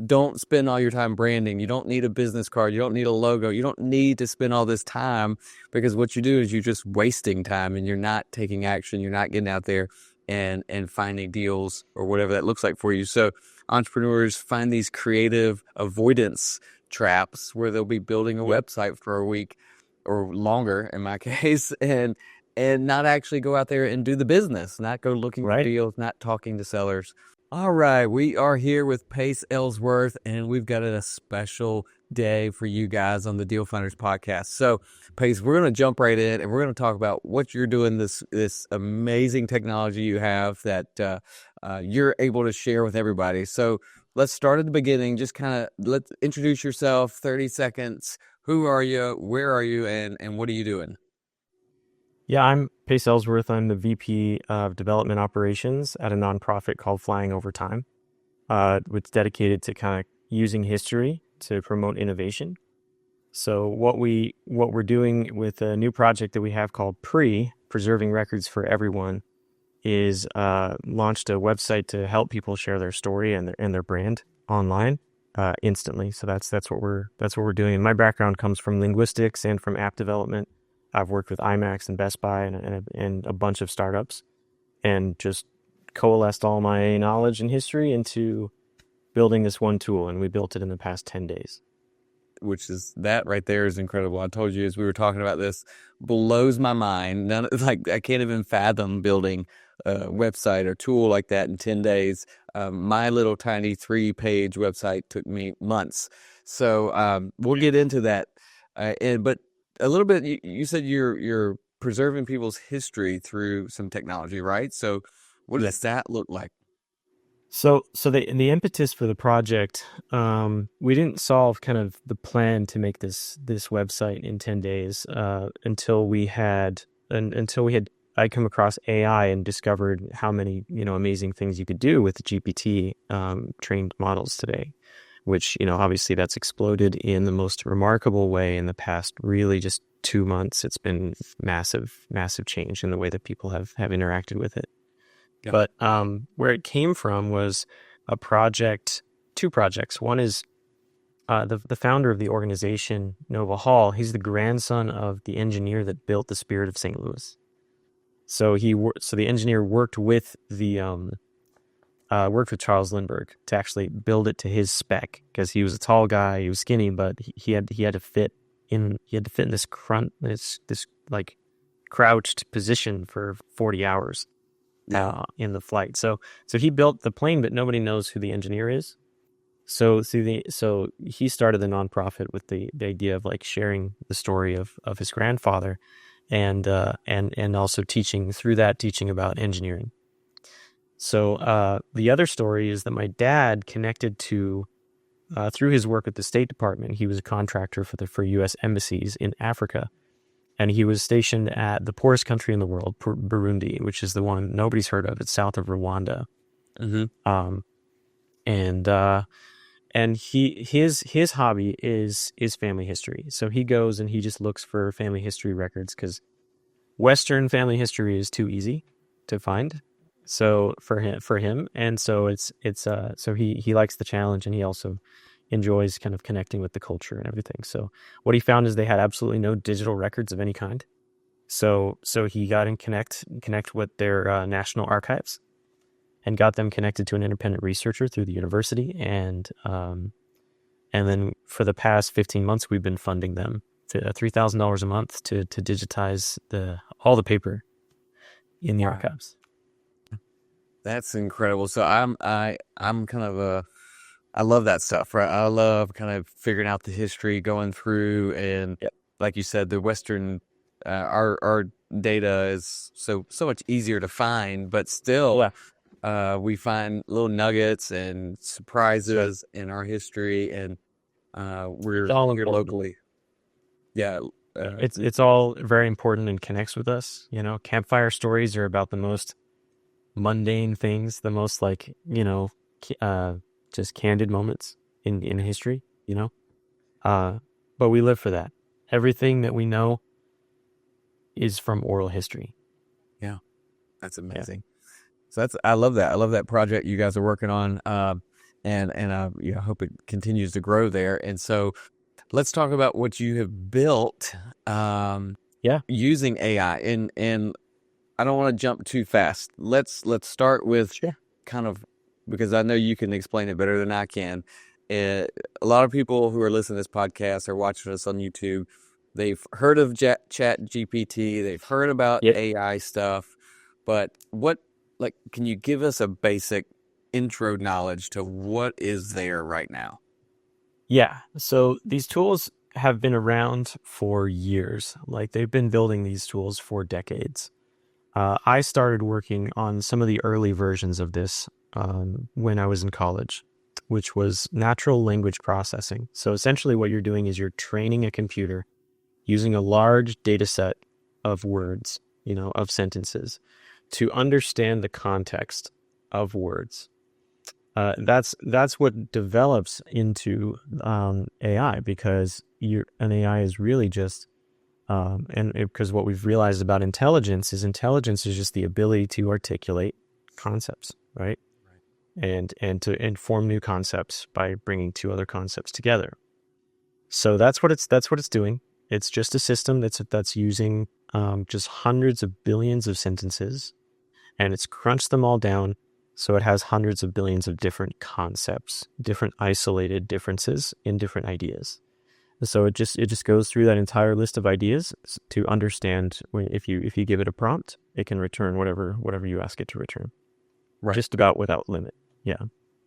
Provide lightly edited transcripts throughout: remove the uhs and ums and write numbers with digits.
don't spend all your time branding. You don't need a business card. You don't need a logo. You don't need to spend all this time, because what you do is you're just wasting time and you're not taking action. You're not getting out there and finding deals or whatever that looks like for you. So entrepreneurs find these creative avoidance traps where they'll be building a website for a week or longer in my case, and not actually go out there and do the business, not go looking for Right. deals, not talking to sellers. All right, we are here with Pace Ellsworth, and we've got a special day for you guys on the Deal Finders podcast. So, Pace, we're going to jump right in, and we're going to talk about what you're doing, this amazing technology you have that you're able to share with everybody. So, let's start at the beginning. Just kind of let's introduce yourself, 30 seconds. Who are you? Where are you? And what are you doing? Yeah, I'm Pace Ellsworth. I'm the VP of Development Operations at a nonprofit called Flying Over Time. It's dedicated to kind of using history to promote innovation. So what we're doing with a new project that we have called Preserving Records for Everyone is launched a website to help people share their story and their brand online instantly. So that's what we're doing. And my background comes from linguistics and from app development. I've worked with IMAX and Best Buy and a bunch of startups, and just coalesced all my knowledge and history into building this one tool. And we built it in the past 10 days. Which is, that right there is incredible. I told you as we were talking about this, blows my mind. Like I can't even fathom building a website or tool like that in 10 days. My little tiny 3-page website took me months. So we'll get into that. But a little bit, you said you're preserving people's history through some technology, right? So what does that look like? So the impetus for the project, we didn't solve kind of the plan to make this website in 10 days until we had I come across AI and discovered how many amazing things you could do with GPT trained models today, which obviously that's exploded in the most remarkable way in the past really just 2 months. It's been massive change in the way that people have interacted with it. Yeah. But where it came from was two projects. One is the founder of the organization, Nova Hall. He's the grandson of the engineer that built the Spirit of St. Louis. So the engineer worked with Charles Lindbergh to actually build it to his spec, because he was a tall guy, he was skinny, but he had to fit in this like crouched position for 40 hours. In the flight. So he built the plane, but nobody knows who the engineer is. So he started the nonprofit with the idea of like sharing the story of his grandfather, and also teaching about engineering. So the other story is that my dad connected to through his work at the State Department. He was a contractor for U.S. embassies in Africa. And he was stationed at the poorest country in the world, Burundi, which is the one nobody's heard of. It's south of Rwanda. Mm-hmm. And his hobby is family history. So he goes and he just looks for family history records, because Western family history is too easy to find. So for him, and so so he likes the challenge, and he also enjoys kind of connecting with the culture and everything. So what he found is they had absolutely no digital records of any kind. So he got in connect with their national archives, and got them connected to an independent researcher through the university. And then for the past 15 months, we've been funding them $3,000 a month to digitize all the paper in the archives. That's incredible. So I'm kind of I love that stuff, right? I love kind of figuring out the history, going through, and like you said, the Western, our data is so much easier to find, but still, we find little nuggets and surprises in our history, and we're here locally. Yeah, it's all very important and connects with us. Campfire stories are about the most mundane things, the most just candid moments in history, but we live for that. Everything that we know is from oral history. Yeah, that's amazing. So I love that. I love that project you guys are working on. and I hope it continues to grow there. And so let's talk about what you have built Yeah, using AI. And I don't want to jump too fast. Let's start with sure. kind of, because I know you can explain it better than I can. A lot of people who are listening to this podcast or watching us on YouTube, they've heard of Chat GPT, they've heard about Yep. AI stuff, but can you give us a basic intro knowledge to what is there right now? Yeah. So these tools have been around for years. Like they've been building these tools for decades. I started working on some of the early versions of this when I was in college, which was natural language processing. So essentially, what you're doing is you're training a computer using a large data set of words, of sentences, to understand the context of words. That's what develops into AI, because an AI is really just because what we've realized about intelligence is just the ability to articulate concepts, right? And to inform new concepts by bringing two other concepts together. So that's what it's doing. It's just a system that's using just hundreds of billions of sentences, and it's crunched them all down so it has hundreds of billions of different concepts, different isolated differences in different ideas. So it just goes through that entire list of ideas to understand if you give it a prompt, it can return whatever you ask it to return, Right. just about without limit. Yeah.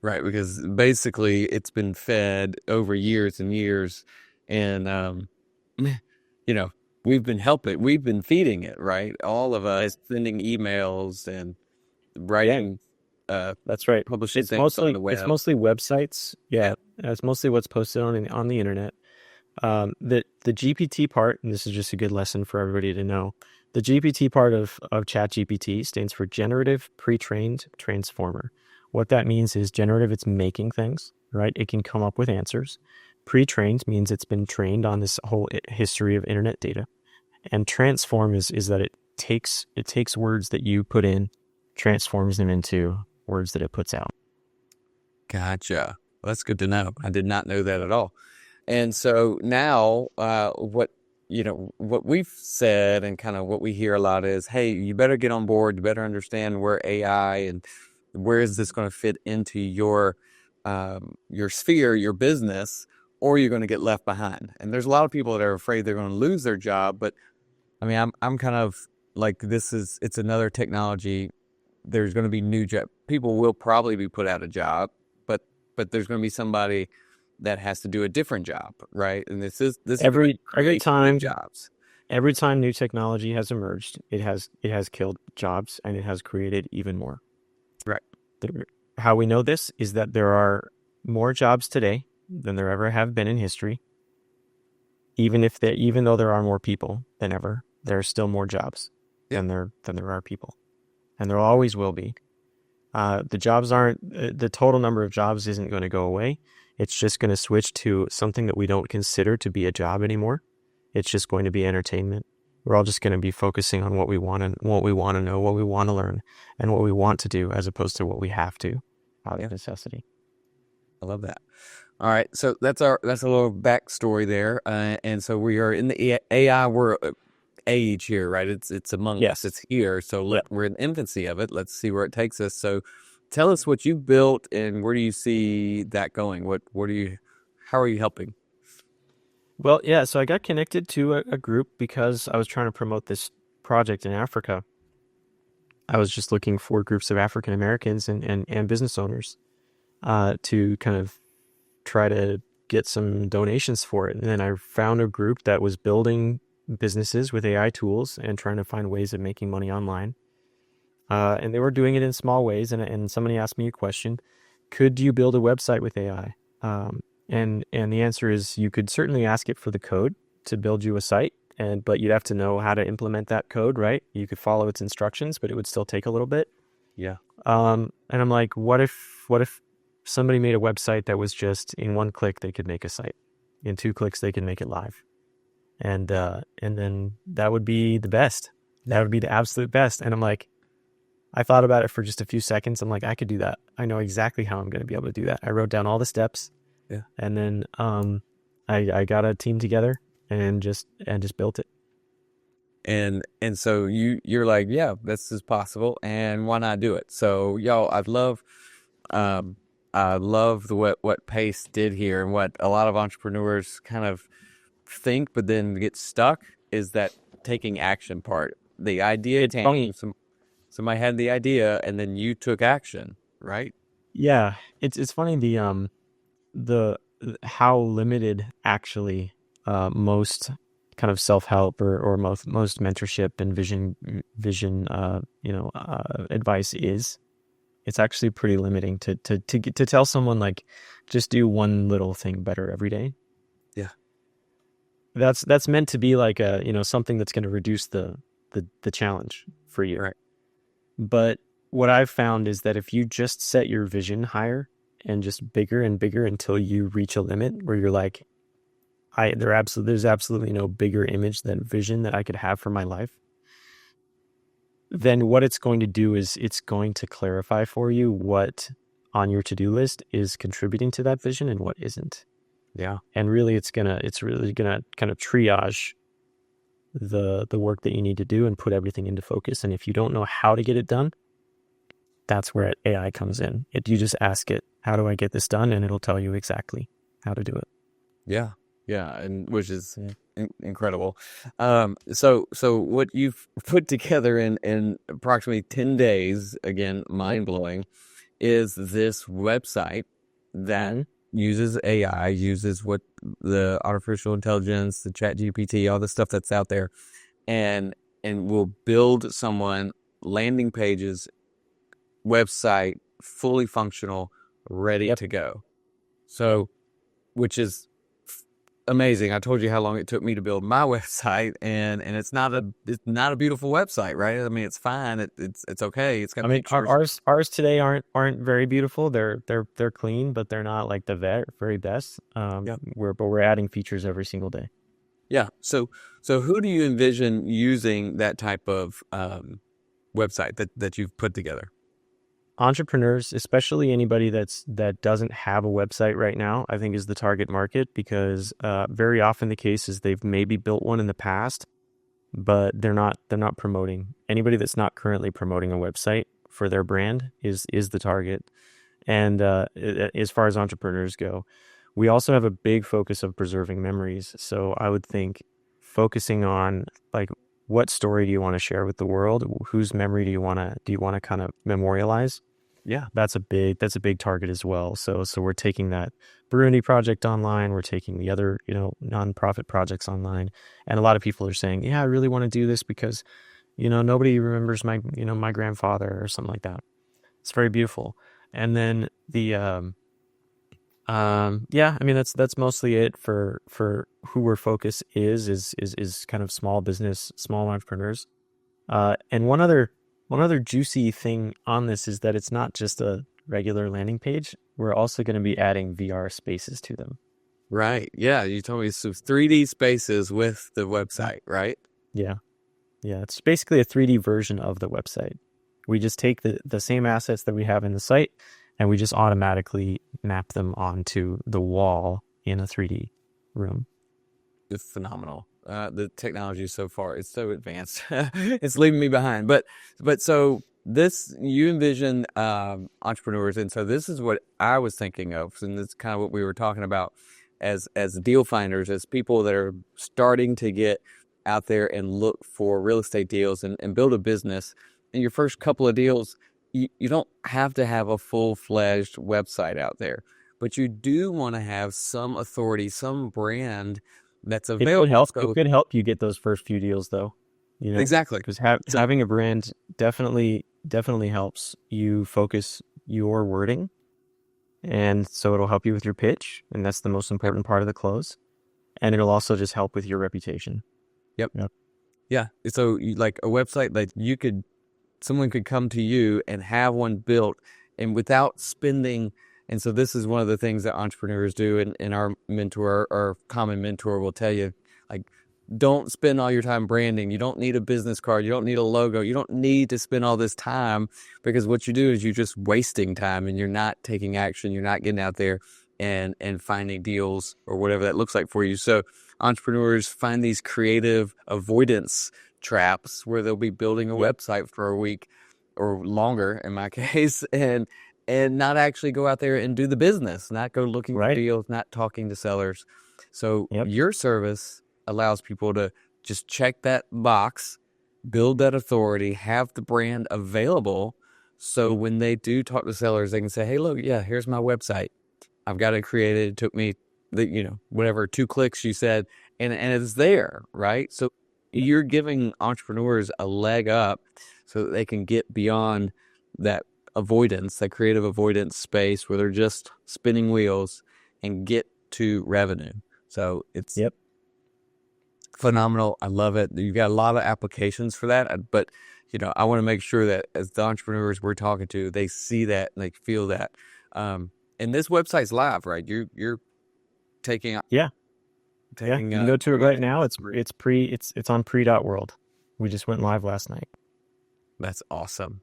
Right, because basically it's been fed over years and years, and you know, we've been feeding it, right? All of us sending emails and Yeah, writing, that's right. publishing It's things on mostly the it's web. mostly websites. Yeah, Yeah, it's mostly what's posted on the internet. The GPT part, and this is just a good lesson for everybody to know. The GPT part of Chat GPT stands for Generative Pre-trained Transformer. What that means is generative, it's making things, right? It can come up with answers. Pre-trained means it's been trained on this whole history of internet data. And transform is that it takes words that you put in, transforms them into words that it puts out. gotcha. Well, that's good to know. I did not know that at all. And so now, what we've said and kind of what we hear a lot is, hey, you better get on board. You better understand where AI and where is this going to fit into your sphere, your business, or you're going to get left behind. And there's a lot of people that are afraid they're going to lose their job. But I mean, I'm kind of like, it's another technology. There's going to be new job. People will probably be put out of job, but there's going to be somebody that has to do a different job, right? And this is going to Every create new time jobs. Every time new technology has emerged, it has killed jobs, and it has created even more. Right. How we know this is that there are more jobs today than there ever have been in history. Even though there are more people than ever, there are still more jobs Yep. than there are people, and there always will be. The total number of jobs isn't going to go away. It's just going to switch to something that we don't consider to be a job anymore. It's just going to be entertainment. We're all just going to be focusing on what we want to know, what we want to learn, and what we want to do, as opposed to what we have to out of necessity. I love that. All right, so that's a little backstory there, and so we are in the AI world age here, right? It's among us, Yes. it's here. So Yeah. we're in the infancy of it. Let's see where it takes us. So tell us what you've built and where do you see that going? How are you helping? Well, yeah. So I got connected to a group because I was trying to promote this project in Africa. I was just looking for groups of African Americans and business owners to kind of try to get some donations for it. And then I found a group that was building businesses with AI tools and trying to find ways of making money online. And they were doing it in small ways. And somebody asked me a question: could you build a website with AI? And the answer is, you could certainly ask it for the code to build you a site, but you'd have to know how to implement that code, right? You could follow its instructions, but it would still take a little bit. Yeah. And I'm like, what if somebody made a website that was just in one click they could make a site, in 2 clicks they could make it live, and then that would be the best. That would be the absolute best. And I'm like, I thought about it for just a few seconds. I'm like, I could do that. I know exactly how I'm going to be able to do that. I wrote down all the steps, Yeah. and then I got a team together and just built it. And so you're like, yeah, this is possible, and why not do it? So y'all, um I love the what Pace did here, and what a lot of entrepreneurs kind of think but then get stuck is that taking action part. The idea It's came, funny. somebody had the idea, and then you took action, right? Yeah, it's funny the how limited actually most kind of self-help or most mentorship and vision advice is. It's actually pretty limiting to tell someone like just do one little thing better every day. Yeah. That's meant to be like a something that's going to reduce the challenge for you. Right. But what I've found is that if you just set your vision higher and just bigger and bigger until you reach a limit where you're like, there's absolutely no bigger image than vision that I could have for my life, then what it's going to do is it's going to clarify for you what on your to-do list is contributing to that vision and what isn't. Yeah. And really it's really gonna kind of triage the work that you need to do and put everything into focus. And if you don't know how to get it done, that's where AI comes in. You just ask it, how do I get this done? And it'll tell you exactly how to do it. Yeah. Yeah. And which is Yeah. incredible. So what you've put together in approximately 10 days, again, mind blowing, is this website that uses AI, uses what the artificial intelligence, the chat GPT, all the stuff that's out there, and will build someone landing pages, website, fully functional, ready Yep. to go. So, which is amazing. I told you how long it took me to build my website, and it's not a beautiful website, right? I mean, it's fine. It's okay. It's got I mean, pictures. ours today aren't very beautiful. They're clean, but they're not like the very best. Yeah. We're adding features every single day. Yeah. So who do you envision using that type of website that you've put together? Entrepreneurs, especially anybody that doesn't have a website right now, I think is the target market because very often the case is they've maybe built one in the past, but they're not promoting. Anybody that's not currently promoting a website for their brand is the target. And as far as entrepreneurs go, we also have a big focus of preserving memories. So I would think focusing on like what story do you want to share with the world? Whose memory do you want to kind of memorialize? Yeah. That's a big target as well. So we're taking that Burundi project online. We're taking the other nonprofit projects online, and a lot of people are saying, yeah, I really want to do this because nobody remembers my grandfather or something like that. It's very beautiful. And then yeah, I mean that's mostly it for who our focus is kind of small business, small entrepreneurs. And one other juicy thing on this is that it's not just a regular landing page. We're also going to be adding VR spaces to them. Right. Yeah. You told me so 3D spaces with the website, right? Yeah. Yeah. It's basically a 3D version of the website. We just take the same assets that we have in the site and we just automatically map them onto the wall in a 3D room. It's phenomenal. The technology so far is so advanced. It's leaving me behind. But so this you envision entrepreneurs, and so this is what I was thinking of, and this is kind of what we were talking about as deal finders, as people that are starting to get out there and look for real estate deals and build a business. In your first couple of deals, you don't have to have a full-fledged website out there, but you do want to have some authority, some brand that's It could available. help. It So could help you get those first few deals, though. exactly. Because So having a brand definitely helps you focus your wording, and so it'll help you with your pitch, and that's the most important part of the close. And it'll also just help with your reputation. yep. Yep. Yeah. So like a website that someone could come to you and have one built, and without spending. And so this is one of the things that entrepreneurs do, and our mentor, our common mentor, will tell you, like, don't spend all your time branding. You don't need a business card. You don't need a logo. You don't need to spend all this time, because what you do is you're just wasting time and you're not taking action. You're not getting out there and finding deals or whatever that looks like for you. So entrepreneurs find these creative avoidance traps where they'll be building a website for a week or longer in my case, and not actually go out there and do the business, not go looking for Right. deals, not talking to sellers. So Yep. your service allows people to just check that box, build that authority, have the brand available. So when they do talk to sellers, they can say, hey, look, yeah, here's my website. I've got it created. It took me whatever, 2 clicks you said, and it's there, right? So you're giving entrepreneurs a leg up so that they can get beyond that avoidance, that creative avoidance space where they're just spinning wheels and get to revenue. So it's phenomenal. I love it. You've got a lot of applications for that, but I want to make sure that as the entrepreneurs we're talking to, they see that and they feel that. And this website's live, right? You're taking Yeah. You can go to it right now. It's on pre.world. We just went live last night. That's awesome.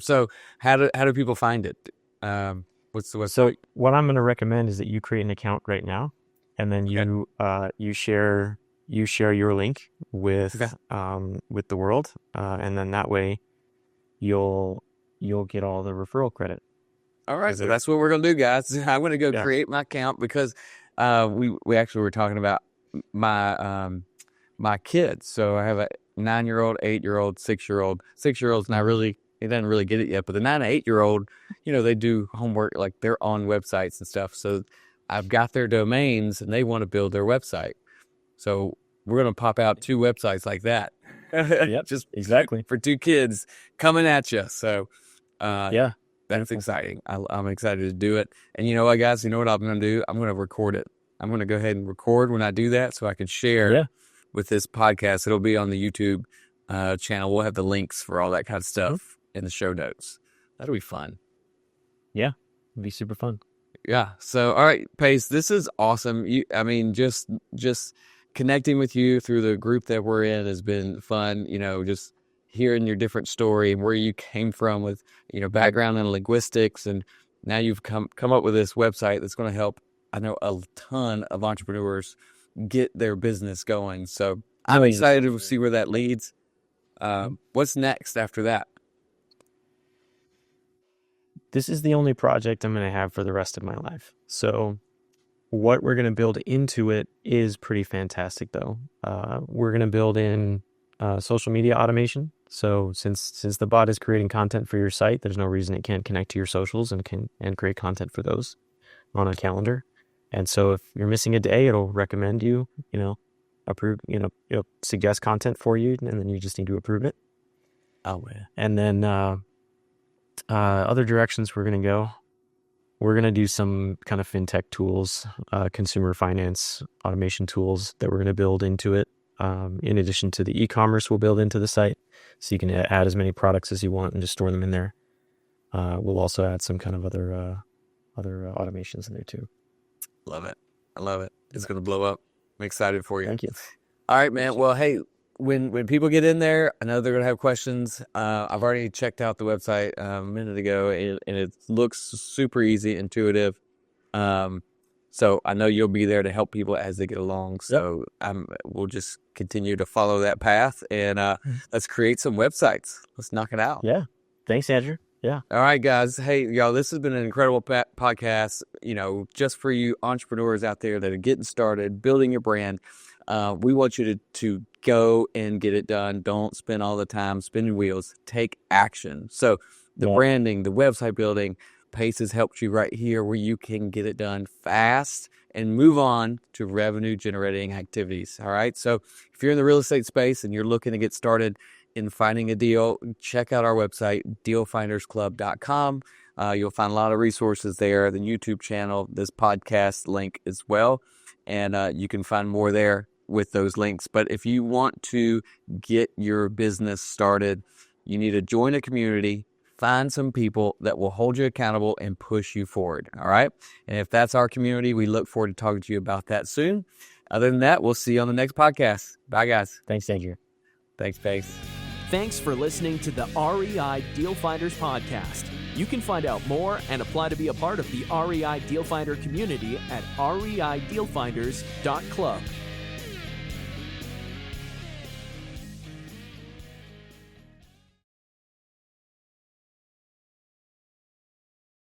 So how do people find it? What's the website? So what I'm going to recommend is that you create an account right now, and then you share your link with the world, and then that way you'll get all the referral credit. All right, so that's what we're gonna do, guys. I'm gonna go create my account because we actually were talking about my kids. So I have a 9-year-old, 8-year-old, 6-year-old. 6-year-old's not really, he doesn't really get it yet, but the 9 and 8-year-old, they do homework, like they're on websites and stuff. So I've got their domains and they want to build their website. So we're gonna pop out 2 websites like that. Just exactly for 2 kids coming at you. So that's beautiful. exciting. I'm excited to do it. And you know what, guys? You know what I'm going to do? I'm going to record it. I'm going to go ahead and record when I do that so I can share with this podcast. It'll be on the YouTube channel. We'll have the links for all that kind of stuff in the show notes. That'll be fun. Yeah, it'll be super fun. Yeah. So, all right, Pace, this is awesome. Just connecting with you through the group that we're in has been fun. Just hearing your different story and where you came from with, background in linguistics. And now you've come up with this website that's going to help, I know, a ton of entrepreneurs get their business going. So I'm excited to see where that leads. What's next after that? This is the only project I'm going to have for the rest of my life. So what we're going to build into it is pretty fantastic, though. We're going to build in social media automation. So since the bot is creating content for your site, there's no reason it can't connect to your socials and create content for those on a calendar. And so if you're missing a day, it'll recommend you, approve, it'll suggest content for you, and then you just need to approve it. Oh, man. And then other directions we're going to go. We're going to do some kind of fintech tools, consumer finance automation tools that we're going to build into it. In addition to the e-commerce we'll build into the site, so you can add as many products as you want and just store them in there. We'll also add some kind of other automations in there too. Love it. I love it. It's going to blow up. I'm excited for you. Thank you. All right, man. Well, hey, when people get in there, I know they're going to have questions. I've already checked out the website a minute ago, and it looks super easy, intuitive. So I know you'll be there to help people as they get along. So we'll just continue to follow that path, and let's create some websites. Let's knock it out. Yeah. Thanks, Andrew. Yeah. All right, guys. Hey, y'all, this has been an incredible podcast, just for you entrepreneurs out there that are getting started, building your brand. We want you to go and get it done. Don't spend all the time spinning wheels. Take action. So the branding, the website building, Pace has helped you right here where you can get it done fast and move on to revenue generating activities. All right. So if you're in the real estate space and you're looking to get started in finding a deal, check out our website, dealfindersclub.com. You'll find a lot of resources there, the YouTube channel, this podcast link as well. And you can find more there with those links. But if you want to get your business started, you need to join a community, find some people that will hold you accountable and push you forward. All right. And if that's our community, we look forward to talking to you about that soon. Other than that, we'll see you on the next podcast. Bye, guys. Thanks, Andrew. Thanks, Pace. Thanks for listening to the REI Deal Finders podcast. You can find out more and apply to be a part of the REI Deal Finder community at reidealfinders.club.